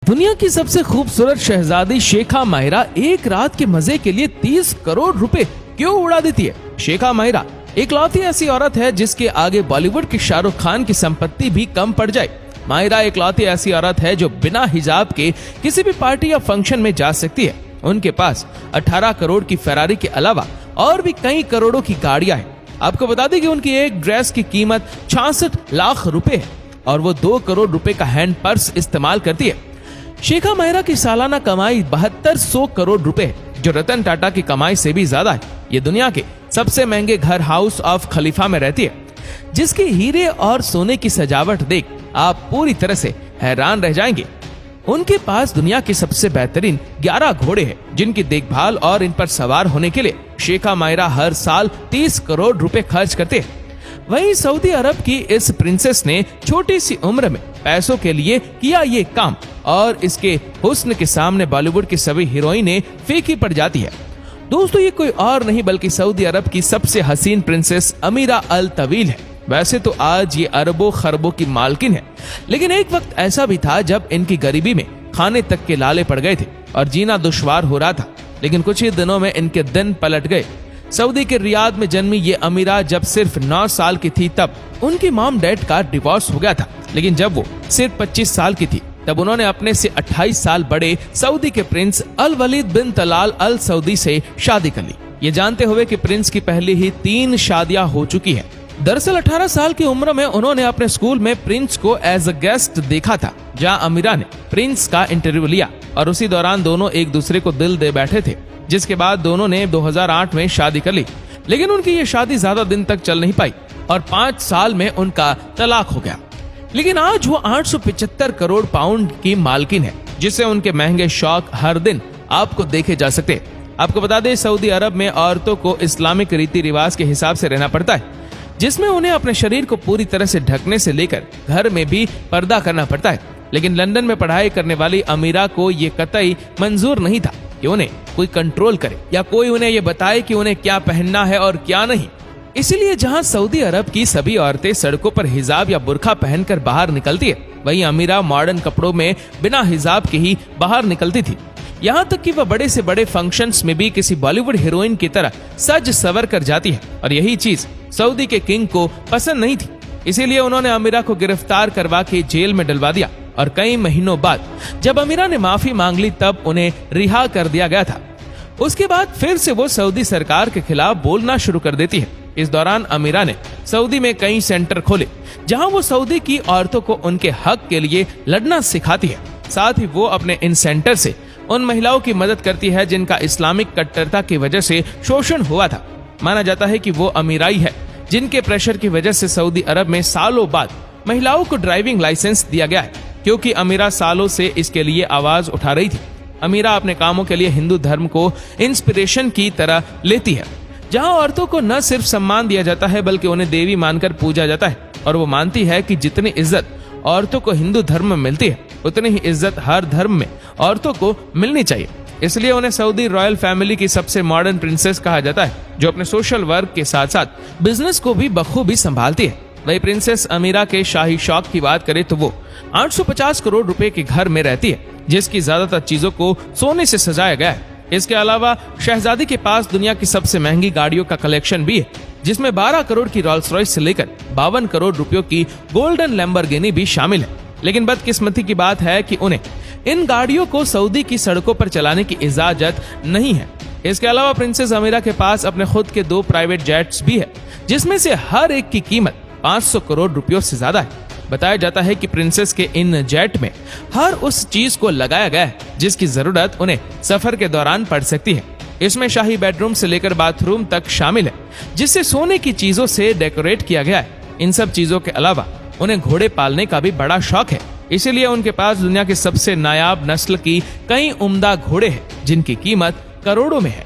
दुनिया की सबसे खूबसूरत शहजादी शेखा माहिरा एक रात के मजे के लिए 30 करोड़ रुपए क्यों उड़ा देती है? शेखा माहिरा इकलौती ऐसी औरत है जिसके आगे बॉलीवुड के शाहरुख खान की संपत्ति भी कम पड़ जाए। माहिरा इकलौती ऐसी औरत है जो बिना हिजाब के किसी भी पार्टी या फंक्शन में जा सकती है। उनके पास 18 करोड़ की फेरारी के अलावा और भी कई करोड़ों की गाड़ियां हैं। आपको बता दें कि उनकी एक ड्रेस की कीमत 66 लाख रुपए है और वो 2 करोड़ रुपए का हैंड पर्स इस्तेमाल करती है। शेखा माहिरा की सालाना कमाई 7200 करोड़ रुपए है, जो रतन टाटा की कमाई से भी ज्यादा है। ये दुनिया के सबसे महंगे घर हाउस ऑफ खलीफा में रहती है, जिसकी हीरे और सोने की सजावट देख आप पूरी तरह से हैरान रह जाएंगे। उनके पास दुनिया के सबसे बेहतरीन 11 घोड़े हैं, जिनकी देखभाल और इन पर सवार होने के लिए शेखा माहिरा हर साल 30 करोड़ रुपए खर्च करते हैं। वहीं सऊदी अरब की इस प्रिंसेस ने छोटी सी उम्र में पैसों के लिए किया ये काम और इसके हुस्न के सामने बॉलीवुड की सभी हीरोइनें फीकी पड़ जाती है। दोस्तों, ये कोई और नहीं बल्कि सऊदी अरब की सबसे हसीन प्रिंसेस अमीरा अल तवील है। वैसे तो आज ये अरबों खरबों की मालकिन है, लेकिन एक वक्त ऐसा भी था जब इनकी गरीबी में खाने तक के लाले पड़ गए थे और जीना दुश्वार हो रहा था। लेकिन कुछ ही दिनों में इनके दिन पलट गए। सऊदी के रियाद में जन्मी ये अमीरा जब सिर्फ 9 साल की थी तब उनकी मॉम डैड का डिवोर्स हो गया था। लेकिन जब वो सिर्फ 25 साल की थी तब उन्होंने अपने से 28 साल बड़े सऊदी के प्रिंस अल वलीद बिन तलाल अल सऊदी से शादी कर ली, ये जानते हुए कि प्रिंस की पहले ही 3 शादियां हो चुकी हैं। दरअसल 18 साल की उम्र में उन्होंने अपने स्कूल में प्रिंस को एज अ गेस्ट देखा था, जहां अमीरा ने प्रिंस का इंटरव्यू लिया और उसी दौरान दोनों एक दूसरे को दिल दे बैठे थे, जिसके बाद दोनों ने 2008 में शादी कर ली। लेकिन उनकी ये शादी ज्यादा दिन तक चल नहीं पाई और 5 साल में उनका तलाक हो गया। लेकिन आज वो 875 करोड़ पाउंड की मालकिन है, जिससे उनके महंगे शौक हर दिन आपको देखे जा सकते हैं। आपको बता दें, सऊदी अरब में औरतों को इस्लामिक रीति रिवाज के हिसाब से रहना पड़ता है, जिसमें उन्हें अपने शरीर को पूरी तरह से ढकने से लेकर घर में भी पर्दा करना पड़ता है। लेकिन लंदन में पढ़ाई करने वाली अमीरा को ये कतई मंजूर नहीं था कि उन्हें कोई कंट्रोल करे या कोई उन्हें ये बताए कि उन्हें क्या पहनना है और क्या नहीं। इसीलिए जहां सऊदी अरब की सभी औरतें सड़कों पर हिजाब या बुर्का पहनकर बाहर निकलती है, वहीं अमीरा मॉडर्न कपड़ों में बिना हिजाब के ही बाहर निकलती थी। यहाँ तक कि वह बड़े से बड़े फंक्शंस में भी किसी बॉलीवुड हीरोइन की तरह सज सवर कर जाती है और यही चीज सऊदी के किंग को पसंद नहीं थी। इसीलिए उन्होंने अमीरा को गिरफ्तार करवा के जेल में डलवा दिया और कई महीनों बाद जब अमीरा ने माफी मांग ली तब उन्हें रिहा कर दिया गया था। उसके बाद फिर से वो सऊदी सरकार के खिलाफ बोलना शुरू कर देती है। इस दौरान अमीरा ने सऊदी में कई सेंटर खोले, जहां वो सऊदी की औरतों को उनके हक के लिए लड़ना सिखाती है। साथ ही वो अपने इन सेंटर से उन महिलाओं की मदद करती है जिनका इस्लामिक कट्टरता की वजह से शोषण हुआ था। माना जाता है कि वो अमीराई है जिनके प्रेशर की वजह से सऊदी अरब में सालों बाद महिलाओं को ड्राइविंग लाइसेंस दिया गया है, क्योंकि अमीरा सालों से इसके लिए आवाज उठा रही थी। अमीरा अपने कामों के लिए हिंदू धर्म को इंस्पिरेशन की तरह लेती है, जहां औरतों को न सिर्फ सम्मान दिया जाता है बल्कि उन्हें देवी मानकर पूजा जाता है। और वो मानती है कि जितनी इज्जत औरतों को हिंदू धर्म में मिलती है, उतनी ही इज्जत हर धर्म में औरतों को मिलनी चाहिए। इसलिए उन्हें सऊदी रॉयल फैमिली की सबसे मॉडर्न प्रिंसेस कहा जाता है, जो अपने सोशल वर्क के साथ साथ बिजनेस को भी बखूबी संभालती है। वही प्रिंसेस अमीरा के शाही शौक की बात करें तो वो 850 करोड़ रुपए के घर में रहती है, जिसकी ज्यादातर चीजों को सोने से सजाया गया है। इसके अलावा शहजादी के पास दुनिया की सबसे महंगी गाड़ियों का कलेक्शन भी है, जिसमें 12 करोड़ की रॉल्स रॉयस से लेकर 52 करोड़ रुपयों की गोल्डन लैम्बोर्गिनी भी शामिल है। लेकिन बदकिस्मती की बात है कि उन्हें इन गाड़ियों को सऊदी की सड़कों पर चलाने की इजाजत नहीं है। इसके अलावा प्रिंसेस अमीरा के पास अपने खुद के 2 प्राइवेट जेट्स भी है, जिसमें से हर एक की कीमत 500 करोड़ रुपयों से ज्यादा है। बताया जाता है कि प्रिंसेस के इन जेट में हर उस चीज को लगाया गया है जिसकी जरूरत उन्हें सफर के दौरान पड़ सकती है। इसमें शाही बेडरूम से लेकर बाथरूम तक शामिल है, जिसे सोने की चीजों से डेकोरेट किया गया है। इन सब चीजों के अलावा उन्हें घोड़े पालने का भी बड़ा शौक है, इसीलिए उनके पास दुनिया की सबसे नायाब नस्ल की कई उम्दा घोड़े हैं, जिनकी कीमत करोड़ों में है।